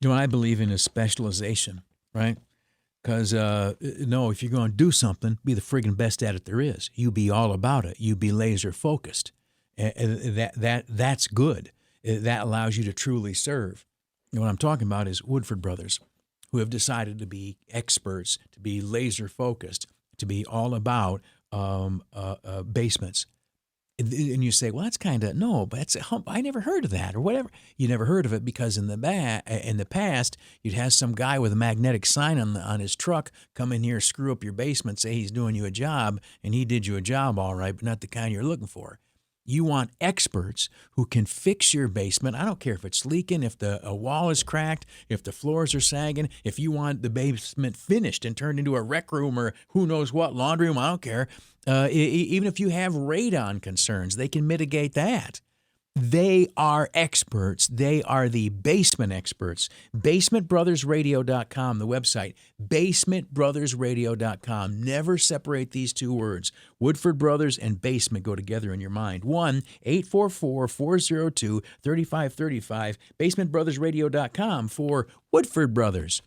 You know, what I believe in is specialization, right? Because no, if you're going to do something, be the friggin' best at it there is. You be all about it. You be laser focused. That's good. That allows you to truly serve. And what I'm talking about is Woodford Brothers, who have decided to be experts, to be laser focused, to be all about basements. And you say, well, that's kind of no, but that's I never heard of that or whatever. You never heard of it because in the past, you'd have some guy with a magnetic sign on his truck come in here, screw up your basement, say he's doing you a job, and he did you a job all right, but not the kind you're looking for. You want experts who can fix your basement. I don't care if it's leaking, if the a wall is cracked, if the floors are sagging, if you want the basement finished and turned into a rec room or who knows what, laundry room, I don't care. Even if you have radon concerns, they can mitigate that. They are experts. They are the basement experts. BasementBrothersRadio.com, the website. BasementBrothersRadio.com. Never separate these two words. Woodford Brothers and basement go together in your mind. 1-844-402-3535. BasementBrothersRadio.com for Woodford Brothers.